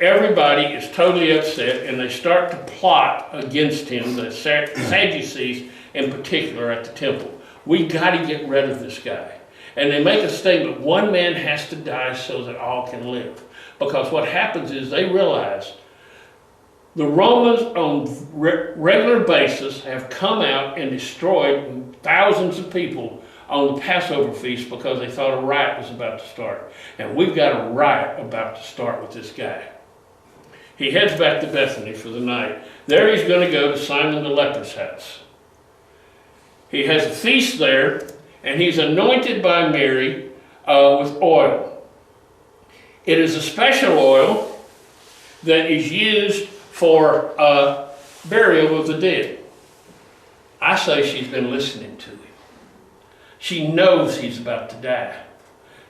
Everybody is totally upset and they start to plot against him, the Sadducees in particular at the temple. We got to get rid of this guy. And they make a statement, one man has to die so that all can live. Because what happens is they realize the Romans on regular basis have come out and destroyed thousands of people on the Passover feast because they thought a riot was about to start. And we've got a riot about to start with this guy. He heads back to Bethany for the night. There he's going to go to Simon the leper's house. He has a feast there, and he's anointed by Mary with oil. It is a special oil that is used for burial of the dead. I say she's been listening to him. She knows he's about to die.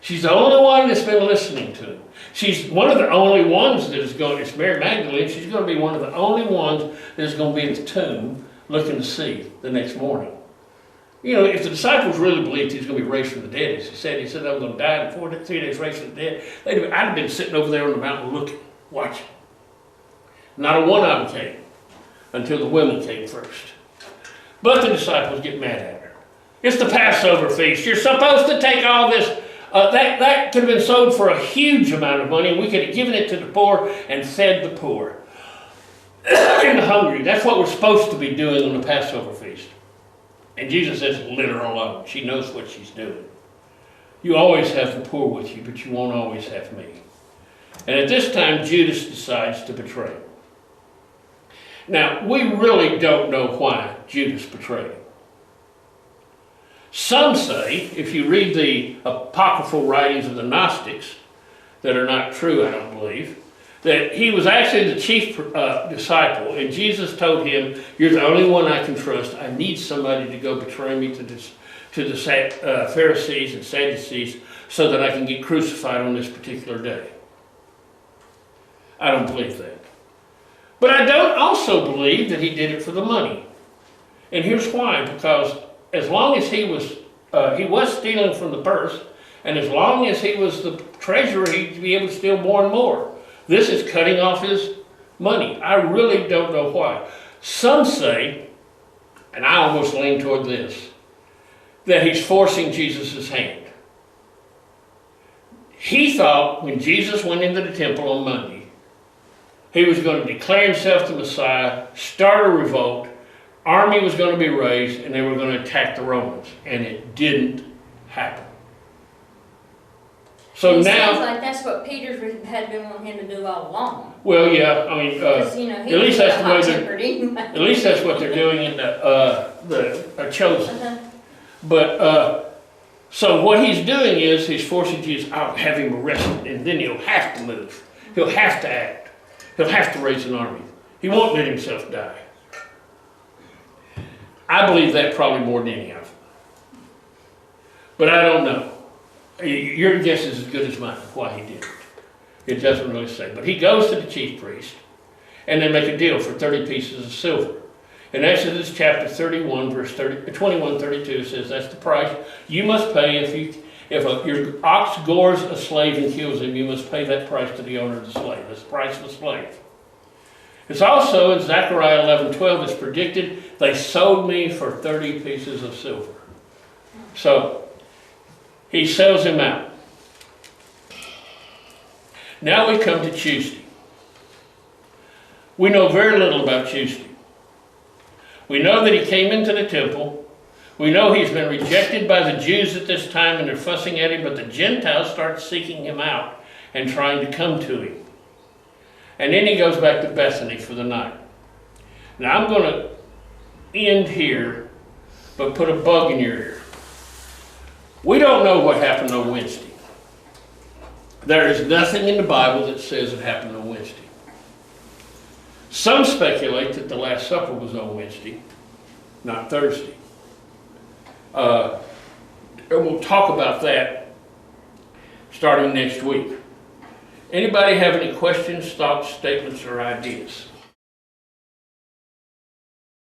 She's the only one that's been listening to him. She's one of the only ones that is going, it's Mary Magdalene, she's going to be one of the only ones that is going to be at the tomb looking to see the next morning. You know, if the disciples really believed he was going to be raised from the dead, as he said, I'm going to die in 3 days raised from the dead, I'd have been sitting over there on the mountain looking, watching. Not a one of them came until the women came first. But the disciples get mad at her. It's the Passover feast. You're supposed to take all this. That could have been sold for a huge amount of money, and we could have given it to the poor and fed the poor and the hungry. That's what we're supposed to be doing on the Passover feast. And Jesus says, let her alone. She knows what she's doing. You always have the poor with you, but you won't always have me. And at this time, Judas decides to betray him. Now, we really don't know why Judas betrayed him. Some say, if you read the apocryphal writings of the Gnostics, that are not true, I don't believe, that he was actually the chief disciple, and Jesus told him, "You're the only one I can trust. I need somebody to go betray me to the Pharisees and Sadducees so that I can get crucified on this particular day." I don't believe that. But I don't also believe that he did it for the money. And here's why, because as long as he was stealing from the purse, and as long as he was the treasurer, he'd be able to steal more and more. This is cutting off his money. I really don't know why. Some say, and I almost lean toward this, that he's forcing Jesus' hand. He thought when Jesus went into the temple on Monday, he was going to declare himself the Messiah, start a revolt, army was going to be raised, and they were going to attack the Romans. And it didn't happen. So it now, sounds like that's what Peter had been wanting him to do all along. well, yeah, I mean, Because, you know, at least that's the way they're, anyway. at least that's what they're doing in the Chosen. But so what he's doing is he's forcing Jesus. I'll have him arrested, and then he'll have to move. He'll have to act. He'll have to raise an army. He won't let himself die. I believe that probably more than any of them. But I don't know. Your guess is as good as mine why he did it. It doesn't really say. But he goes to the chief priest, and they make a deal for 30 pieces of silver. In Exodus chapter 31, verse 21, 32 says that's the price you must pay if your ox gores a slave and kills him. You must pay that price to the owner of the slave. That's the price of the slave. It's also in Zechariah 11:12. It's predicted they sold me for 30 pieces of silver. So he sells him out. Now we come to Tuesday. We know very little about Tuesday. We know that he came into the temple. We know he's been rejected by the Jews at this time and they're fussing at him, but the Gentiles start seeking him out and trying to come to him. And then he goes back to Bethany for the night. Now I'm going to end here, but put a bug in your ear. We don't know what happened on Wednesday. There is nothing in the Bible that says it happened on Wednesday. Some speculate that the Last Supper was on Wednesday, not Thursday. And we'll talk about that starting next week. Anybody have any questions, thoughts, statements, or ideas?